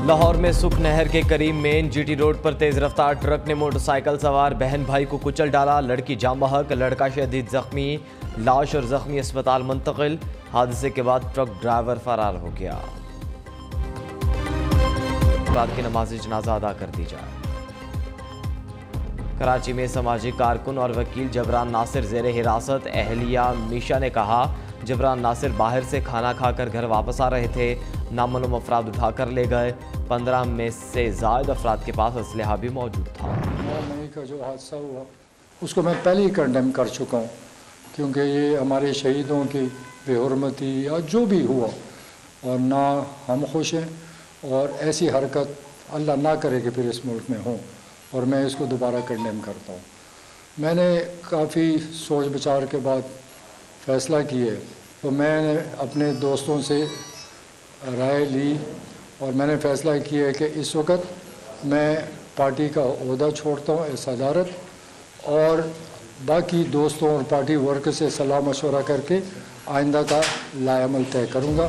लाहौर में सुख नहर के करीब मेन जीटी रोड पर तेज रफ्तार ट्रक ने मोटरसाइकिल सवार बहन भाई को कुचल डाला। लड़की जाम बहक, लड़का शदीद जख्मी, लाश और जख्मी अस्पताल मुंतकिल। हादसे के बाद ट्रक ड्राइवर फरार हो गया। रात की नमाज़ जनाजा अदा कर दी जाए। कराची में समाजी कारकुन और वकील जबरान नासिर जेर हिरासत। अहलिया मीशा ने कहा, जबरान नासिर बाहर से खाना खाकर घर वापस आ रहे थे, नामालूम अफराद उठाकर ले गए। 15 में से ज़ायद अफराद के पास असलहा भी मौजूद था। 9 मई का जो हादसा हुआ उसको मैं पहले ही कंडेम कर चुका हूँ, क्योंकि ये हमारे शहीदों की बेहुरमती या जो भी हुआ, और ना हम खुश हैं और ऐसी हरकत अल्लाह ना करे कि फिर इस मुल्क में हो, और मैं इसको दोबारा कंडेम करता हूँ। मैंने काफ़ी सोच विचार के बाद फ़ैसला किए, तो मैंने अपने दोस्तों से राय ली और मैंने फ़ैसला किया कि इस वक्त मैं पार्टी का ओहदा छोड़ता हूँ सदारत, और बाकी दोस्तों और पार्टी वर्कर से सलाह मशवरा करके आइंदा का लाएअमल तय करूँगा।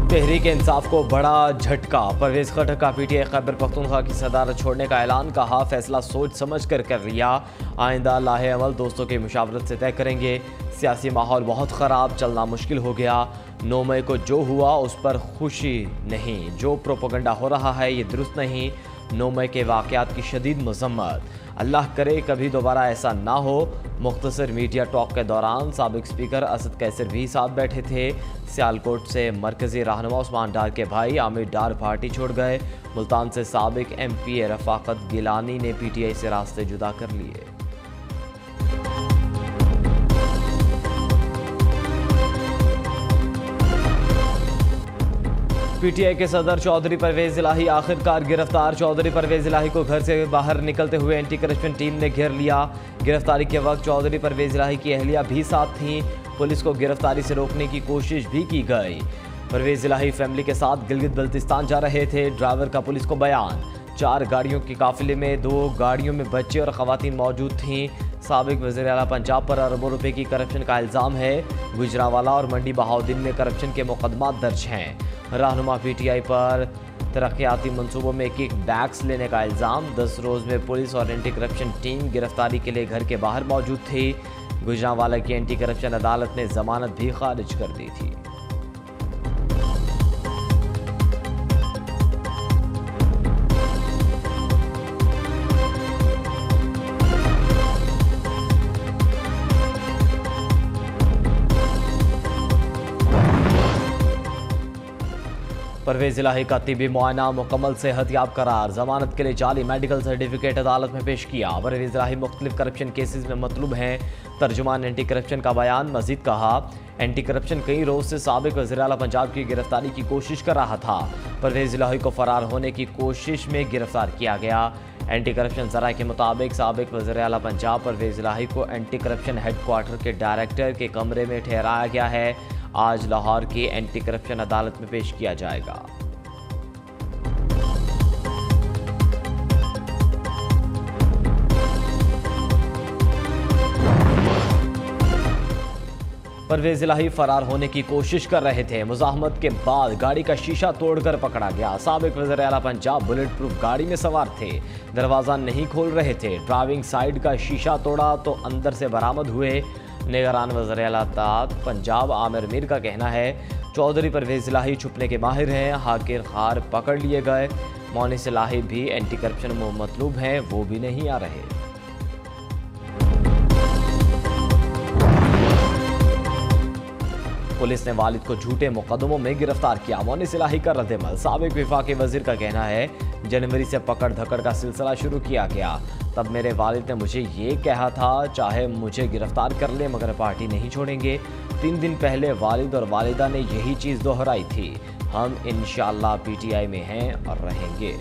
तहरीक इंसाफ को बड़ा झटका। परवेज़ खट्टर का पीटीआई खैबर पख्तूनख्वा की सदारत छोड़ने का ऐलान। कहा, फैसला सोच समझ कर लिया, आइंदा लाहे अमल दोस्तों की मुशावरत से तय करेंगे। सियासी माहौल बहुत ख़राब, चलना मुश्किल हो गया। 9 मई को जो हुआ उस पर खुशी नहीं, जो प्रोपेगेंडा हो रहा है ये दुरुस्त नहीं। 9 मई के वाक़यात की शदीद मज़म्मत, अल्लाह करे कभी दोबारा ऐसा ना हो। मुख्तसर मीडिया टॉक के दौरान साबिक स्पीकर असद कैसर भी साथ बैठे थे। सियालकोट से मरकज़ी रहनुमा उस्मान डार के भाई आमिर डार पार्टी छोड़ गए। मुल्तान से साबिक MP रफ़ाकत गिलानी ने PTI से रास्ते जुदा कर लिए। PTI के सदर चौधरी परवेज़ इलाही आखिरकार गिरफ्तार। चौधरी परवेज़ इलाही को घर से बाहर निकलते हुए एंटी करप्शन टीम ने घेर लिया। गिरफ्तारी के वक्त चौधरी परवेज़ इलाही की अहलिया भी साथ थीं। पुलिस को गिरफ्तारी से रोकने की कोशिश भी की गई। परवेज़ इलाही फैमिली के साथ गिलगित बल्तिस्तान जा रहे थे। ड्राइवर का पुलिस को बयान। 4 गाड़ियों के काफिले में 2 गाड़ियों में बच्चे और ख़वातीन मौजूद थीं। साबिक वज़ीर आला पंजाब पर अरबों रुपए की करप्शन का इल्ज़ाम है। गुजरावाला और मंडी बहाउद्दीन में करप्शन के मुकदमात दर्ज हैं। रहनुमा PTI पर तरक्याती मंसूबों में किक बैक्स लेने का इल्ज़ाम। 10 रोज़ में पुलिस और एंटी करप्शन टीम गिरफ्तारी के लिए घर के बाहर मौजूद थी। गुजरावाला की एंटी करप्शन अदालत ने जमानत भी खारिज कर दी थी। परवेज़ इलाही का तिबी मुआयना मुकम्मल सेहतयाब करार। जमानत के लिए जाली मेडिकल सर्टिफिकेट अदालत में पेश किया। परवेज़ इलाही मुख्तलिफ करप्शन केसेस में मतलूब हैं। तर्जुमान एंटी करप्शन का बयान। मजीद कहा, एंटी करप्शन कई रोज़ से साबिक वज़ीर आला पंजाब की गिरफ्तारी की कोशिश कर रहा था। परवेज़ इलाही को फरार होने की कोशिश में गिरफ्तार किया गया। एंटी करप्शन ज़राए के मुताबिक साबिक वज़ीर आला पंजाब परवेज़ इलाही को एंटी करप्शन हेडक्वार्टर के डायरेक्टर के कमरे में ठहराया गया है। आज लाहौर की एंटी करप्शन अदालत में पेश किया जाएगा। परवेज़ इलाही फरार होने की कोशिश कर रहे थे। मुज़ाहमत के बाद गाड़ी का शीशा तोड़कर पकड़ा गया। साबिक वज़ीर आला पंजाब बुलेट प्रूफ गाड़ी में सवार थे, दरवाज़ा नहीं खोल रहे थे। ड्राइविंग साइड का शीशा तोड़ा तो अंदर से बरामद हुए। निगरान वज़ीर आला पंजाब आमिर मीर का कहना है, चौधरी परवेज़ इलाही छुपने के माहिर हैं। हाकिर खार पकड़ लिए गए। मोनिस इलाही भी एंटी करप्शन में मतलूब हैं, वो भी नहीं आ रहे। पुलिस ने वालिद को झूठे मुकदमों में गिरफ्तार किया। मोनिस इलाही का रद्द-ए-अमल। साबिक विफाकी वजीर का कहना है, जनवरी से पकड़ धकड़ का सिलसिला शुरू किया गया। तब मेरे वालिद ने मुझे ये कहा था, चाहे मुझे गिरफ्तार कर ले मगर पार्टी नहीं छोड़ेंगे। 3 दिन पहले वालिद और वालिदा ने यही चीज़ दोहराई थी। हम इंशाअल्लाह PTI में हैं और रहेंगे।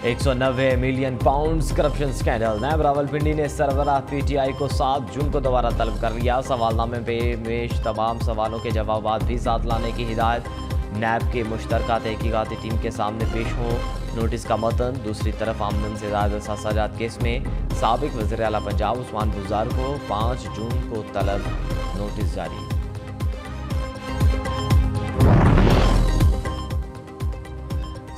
£190 मिलियन करप्शन स्कैंडल। नैब रावलपिंडी ने सरबराह PTI को 7 जून को दोबारा तलब कर लिया। सवालनामे में पेश तमाम सवालों के जवाब भी साथ लाने की हिदायत। नैब के मुश्तरका तहकीकाती टीम के सामने पेश हों। नोटिस का मतन। दूसरी तरफ आमदन से ज़्यादा साजात केस में साबिक वज़ीर आला पंजाब उस्मान बुज़दार को 5 जून को तलब नोटिस जारी।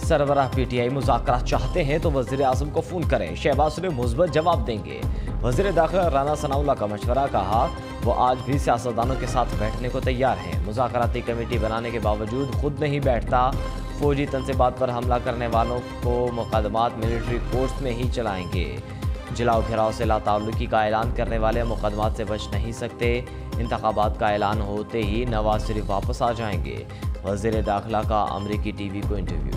सरबराह पीटीआई मुज़ाकरात चाहते हैं तो वज़ीर आज़म को फ़ोन करें, शहबाज ने मुस्बत जवाब देंगे। वज़ीर दाखिला राना सनाउल्लाह का मशवरा, कहा वो आज भी सियासतदानों के साथ बैठने को तैयार हैं। मुज़ाकराती कमेटी बनाने के बावजूद खुद नहीं बैठता। फौजी तनसीबात पर हमला करने वालों को मुकदमात मिलिट्री कोर्ट्स में ही चलाएंगे। जलाओ घेराव से लाताल्लुकी का ऐलान करने वाले मुकदमात से बच नहीं सकते। इंतखाबात का ऐलान होते ही नवाज शरीफ वापस आ जाएंगे। वज़ीर दाखिला का अमरीकी टीवी को इंटरव्यू।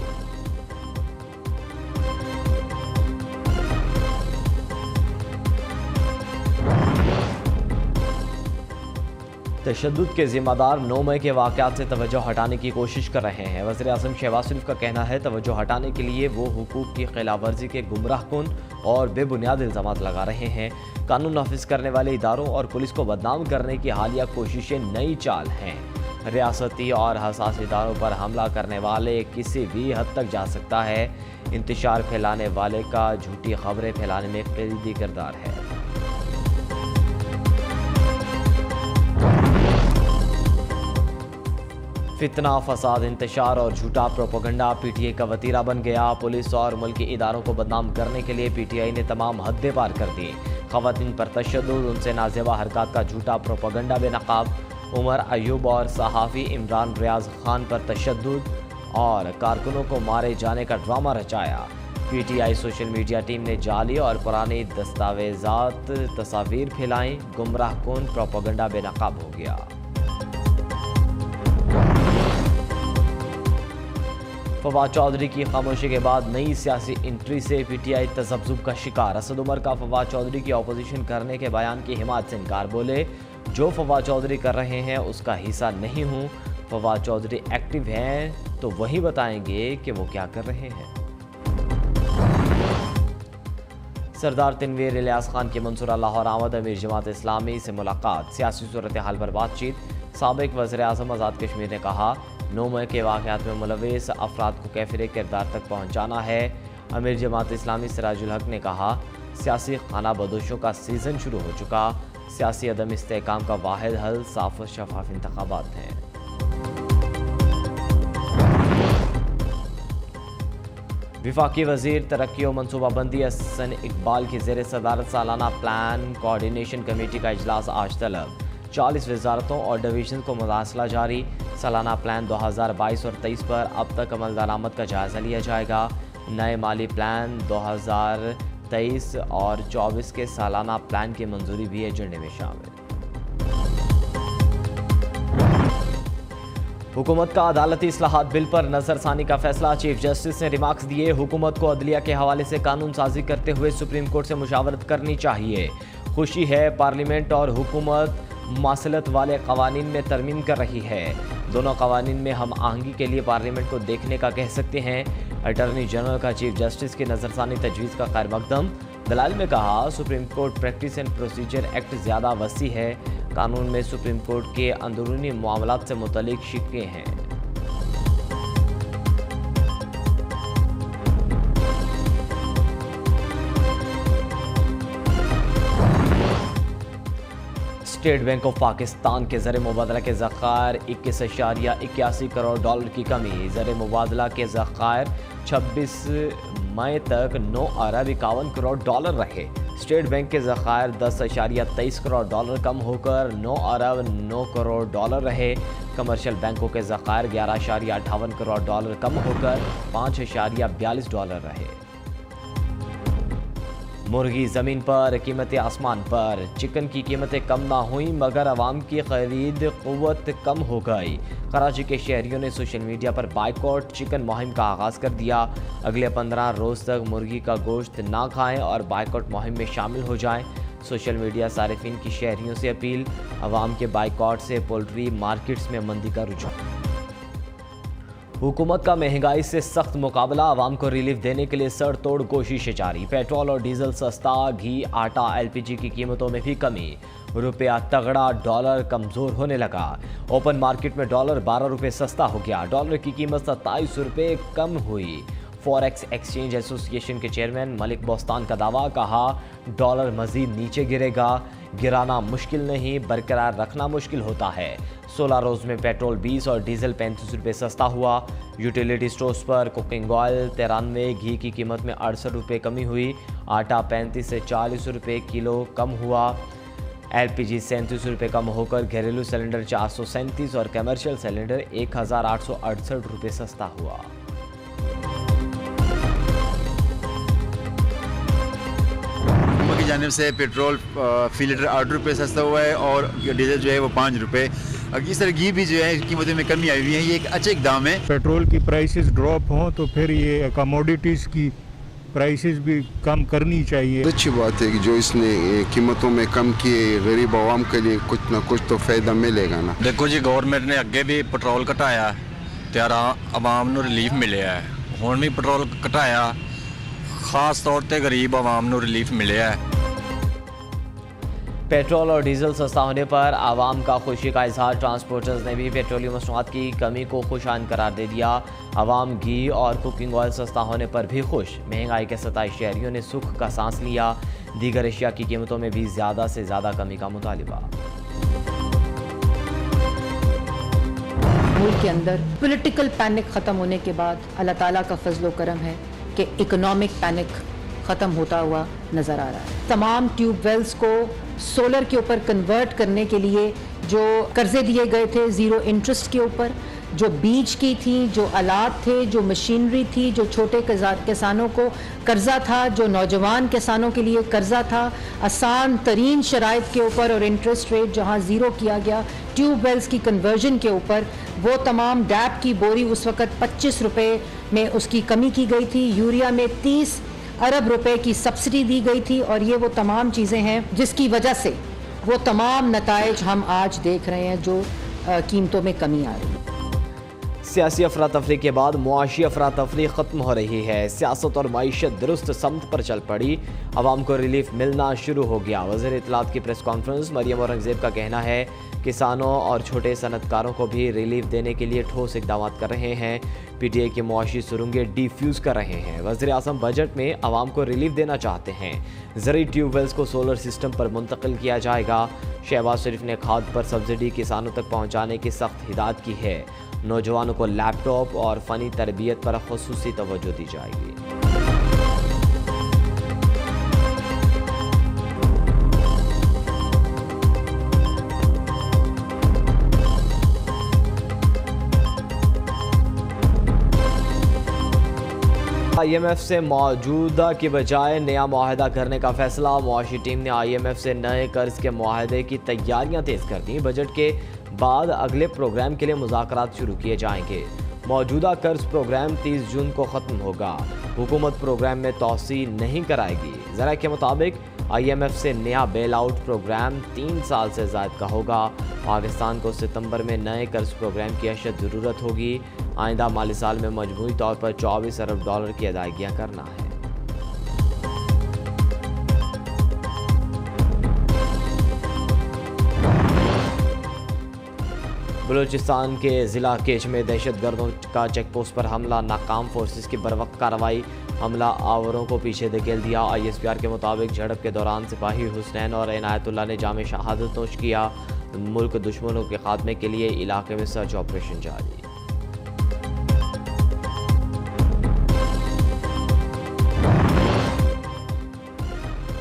तशद्दुद के ज़िम्मेदार 9 मई के वाक़यात से तवज्जो हटाने की कोशिश कर रहे हैं। वज़ीर आज़म शहबाज शरीफ का कहना है तवज्जो हटाने के लिए वो हुकूक की खिलाफवर्जी के गुमराहकुन और बेबुनियाद इल्ज़ामात लगा रहे हैं। कानून नाफिज करने वाले इदारों और पुलिस को बदनाम करने की हालिया कोशिशें नई चाल हैं। रियासती और हसास इदारों पर हमला करने वाले किसी भी हद तक जा सकता है। इंतशार फैलाने वाले का झूठी खबरें फैलाने में कलीदी किरदार है। फितना, फसाद, इंतशार और झूठा प्रोपेगेंडा पीटीआई का वतीरा बन गया। पुलिस और मुल्की इदारों को बदनाम करने के लिए पीटीआई ने तमाम हदें पार कर दी। ख़वातीन पर तशद्दुद, उनसे नाजेबा हरकत का झूठा प्रोपेगेंडा बेनकाब। उमर अयूब और सहाफ़ी इमरान रियाज खान पर तशद्दुद और कारकुनों को मारे जाने का ड्रामा रचाया। पीटीआई सोशल मीडिया टीम ने जाली और पुरानी दस्तावेजात तस्वीर फैलाई। गुमराहकुन प्रोपेगेंडा बेनकाब हो गया। फवाद चौधरी की खामोशी के बाद नई सियासी एंट्री से पीटीआई तज़ब्ज़ुब का शिकार। असद उमर का फवाद चौधरी की अपोजिशन करने के बयान की हिमायत से इनकार। बोले, जो फवाद चौधरी कर रहे हैं उसका हिस्सा नहीं हूँ। फवाद चौधरी एक्टिव हैं तो वही बताएंगे कि वो क्या कर रहे हैं। सरदार तनवीर इलियास खान की मंसूरा लाहौर आमद। अमीर जमात इस्लामी से मुलाकात, सियासी सूरत हाल पर बातचीत। साबिक वज़ीर आज़म आज़ाद कश्मीर ने कहा 9 मई के वाक़यात में मुलविस अफराद को कैफिर किरदार तक पहुँचाना है। अमीर जमात इस्लामी सिराजुल हक ने कहा सियासी खाना बदोशों का सीज़न शुरू हो चुका। सियासी अदम इस्तेहकाम का वाहिद हल साफ और शफाफ इंतखाबात हैं। विफाकी वज़ीर तरक्की और मनसूबाबंदी हसन इकबाल की ज़ेर सदारत सालाना प्लान कोऑर्डिनेशन कमेटी का इजलास आज तलब। 40 वजारतों और डिवीज़न को मुदासला जारी। सालाना प्लान 2022 और 23 पर अब तक अमल दरामद का जायज़ा लिया जाएगा। नए माली प्लान 2023 और 24 के सालाना प्लान की मंजूरी भी एजेंडे में शामिल। हुकूमत का अदालती इस्लाहात बिल पर नज़रसानी का फैसला। चीफ जस्टिस ने रिमार्क्स दिए, हुकूमत को अदलिया के हवाले से कानून साजी करते हुए सुप्रीम कोर्ट से मुशावरत करनी चाहिए। खुशी है पार्लियामेंट और हुकूमत मुमासलत वाले कवानीन में तरमीम कर रही है। दोनों कवानीन में हम आहंगी के लिए पार्लियामेंट को देखने का कह सकते हैं। अटॉर्नी जनरल का चीफ जस्टिस की नज़रसानी तजवीज़ का खैर मकदम। दलाल में कहा supreme court practice and procedure act ज़्यादा वसी है। कानून में सुप्रीम कोर्ट के अंदरूनी मामलात से मुतल्लिक शिक्के हैं। स्टेट बैंक ऑफ पाकिस्तान के ज़र मुबादला के ज़खायर 21.81 करोड़ डॉलर की कमी। ज़र मुबादला के ज़खायर 26 मई तक 9 अरब 51 करोड़ डॉलर रहे। स्टेट बैंक के ज़खायर 10.23 करोड़ डॉलर कम होकर 9 अरब 9 करोड़ डॉलर रहे। कमर्शियल बैंकों के ज़खायर 11.58 करोड़ डॉलर कम होकर 5.42 डॉलर रहे। मुर्गी ज़मीन पर, कीमतें आसमान पर। चिकन की कीमतें कम ना हुई मगर अवाम की खरीद क़ुव्वत कम हो गई। कराची के शहरियों ने सोशल मीडिया पर बाइकआउट चिकन मुहिम का आगाज़ कर दिया। अगले 15 रोज़ तक मुर्गी का गोश्त ना खाएं और बाइकआउट मुहिम में शामिल हो जाएं। सोशल मीडिया सारिफिन की शहरियों से अपील, अवाम के बाइकआउट से पोल्ट्री मार्केट्स में मंदी का रुझान। हुकूमत का महंगाई से सख्त मुकाबला, आवाम को रिलीफ देने के लिए सड़ तोड़ कोशिशें जारी। पेट्रोल और डीजल सस्ता, घी, आटा, LPG की कीमतों में भी कमी। रुपया तगड़ा, डॉलर कमज़ोर होने लगा। ओपन मार्केट में डॉलर 12 रुपये सस्ता हो गया। डॉलर की कीमत 27 रुपये कम हुई। फॉरेक्स एक्सचेंज एसोसिएशन के चेयरमैन मलिक बोस्तान का दावा, कहा डॉलर मजीद नीचे गिरेगा, गिराना मुश्किल नहीं बरकरार रखना मुश्किल होता है। 16 रोज़ में पेट्रोल 20 और डीजल 35 रुपये सस्ता हुआ। यूटिलिटी स्टोर्स पर कुकिंग ऑयल 93, घी की कीमत में 68 रुपये कमी हुई। आटा 35 से 40 रुपये किलो कम हुआ। LPG 37 रुपये कम होकर घरेलू सिलेंडर 437 और कमर्शियल सिलेंडर 1868 रुपये सस्ता हुआ। की जानिब से पेट्रोल फी लीटर 8 रुपये सस्ता हुआ है और डीजल जो है वो 5 रुपये। इस तरह घी भी जो है कीमतों में कमी आई हुई है, ये एक अच्छे दाम है। पेट्रोल की प्राइसेस ड्रॉप हों तो फिर ये कमोडिटीज़ की प्राइसेस भी कम करनी चाहिए। अच्छी बात है कि जो इसने कीमतों में कम किए, गरीब आवाम के लिए कुछ ना कुछ तो फ़ायदा मिलेगा ना। देखो जी, गवर्नमेंट ने अगे भी पेट्रोल घटाया तो आवाम को रिलीफ मिले है, हुण भी पेट्रोल घटाया, खास तौर पर गरीब आवाम को रिलीफ मिले है। पेट्रोल और डीजल सस्ता होने पर आवाम का खुशी का इजहार। ट्रांसपोर्टर्स ने भी पेट्रोलियम मसनूआत की कमी को खुशान करार दे दिया। आवाम घी और कुकिंग ऑयल सस्ता होने पर भी खुश। महंगाई के 27 शहरियों ने सुख का सांस लिया। दीगर अशिया की कीमतों में भी ज़्यादा से ज़्यादा कमी का मुतालिबा। मुल्क के अंदर पॉलिटिकल पैनिक ख़त्म होने के बाद अल्लाह ताला का फजलो करम है कि इकोनॉमिक पैनिक ख़त्म होता हुआ नज़र आ रहा है। तमाम ट्यूबवेल्स को सोलर के ऊपर कन्वर्ट करने के लिए जो कर्जे दिए गए थे ज़ीरो इंटरेस्ट के ऊपर, जो बीज की थी, जो आलात थे, जो मशीनरी थी, जो छोटे किसानों को कर्जा था, जो नौजवान किसानों के लिए कर्जा था, आसान तरीन शराइत के ऊपर और इंटरेस्ट रेट जहां ज़ीरो किया गया ट्यूबवेल्स की कन्वर्जन के ऊपर, वो तमाम डैप की बोरी उस वक़्त 25 रुपये में उसकी कमी की गई थी। यूरिया में 30 अरब रुपए की सब्सिडी दी गई थी और ये वो तमाम चीज़ें हैं जिसकी वजह से वो तमाम नताइज हम आज देख रहे हैं जो कीमतों में कमी आ रही है। सियासी अफरा तफरी के बाद मुआशी अफरा तफरी ख़त्म हो रही है। सियासत और मईशत दुरुस्त समत पर चल पड़ी। आवाम को रिलीफ मिलना शुरू हो गया। वज़ीर इत्तलात की प्रेस कॉन्फ्रेंस। मरियम औरंगज़ेब का कहना है किसानों और छोटे सनतकारों को भी रिलीफ देने के लिए ठोस इकदाम कर रहे हैं। PTI की मुआशी सुरंगें डिफ्यूज़ कर रहे हैं। वज़ीर आज़म बजट में आवाम को रिलीफ देना चाहते हैं। ज़रूरी ट्यूबवेल्स को सोलर सिस्टम पर मुंतकिल किया जाएगा। शहबाज शरीफ ने खाद पर सब्सिडी किसानों तक पहुँचाने की सख्त हिदायत की है। नौजवानों को लैपटॉप और फ़नी तरबियत पर ख़ुसूसी तवज्जो दी जाएगी। IMF से मौजूदा की बजाय नया मुआहदा करने का फैसला। मुआशी टीम ने IMF से नए कर्ज के मुआहदे की तैयारियां तेज़ कर दी। बजट के बाद अगले प्रोग्राम के लिए मुज़ाकरात शुरू किए जाएंगे। मौजूदा कर्ज प्रोग्राम 30 जून को ख़त्म होगा। हुकूमत प्रोग्राम में तोसी नहीं कराएगी। ज़रा के मुताबिक IMF से नया बेल आउट प्रोग्राम 3 साल से ज़ायद का होगा। पाकिस्तान को सितंबर में नए कर्ज प्रोग्राम की अशद ज़रूरत होगी। आइंदा माली साल में मजमूई तौर पर 24 अरब डॉलर की अदायगियाँ करना है। बलूचिस्तान के ज़िला केच में दहशतगर्दों का चेक पोस्ट पर हमला, नाकाम। फोर्सेस की बरवक्त कार्रवाई, हमला आवरों को पीछे धकेल दिया। ISPR के मुताबिक झड़प के दौरान सिपाही हुसनैन और इनायतुल्लाह ने जामे शहादत नोश किया। मुल्क दुश्मनों के खात्मे के लिए इलाके में सर्च ऑपरेशन जारी।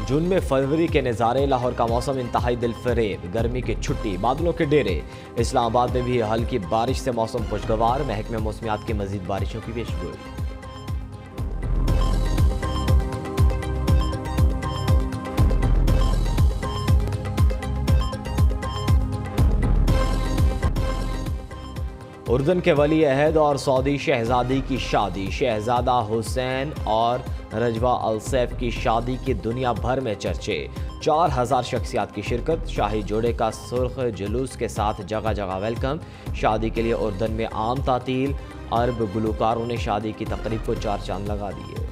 जून में फरवरी के नज़ारे। लाहौर का मौसम इंतहाई दिलफरेब, गर्मी की छुट्टी, बादलों के डेरे। इस्लामाबाद में भी हल्की बारिश से मौसम खुशगवार। महकमे मौसमियात की मजीद बारिशों की पेशगोई। उर्दन के वली अहद और सऊदी शहजादी की शादी। शहजादा हुसैन और रजवा अल सैफ की शादी की दुनिया भर में चर्चे। 4000 शख्सियात की शिरकत। शाही जोड़े का सुर्ख जुलूस के साथ जगह जगह वेलकम। शादी के लिए उर्दन में आम तातील। अरब गुलकारों ने शादी की तकरीब को 4 चांद लगा दिए।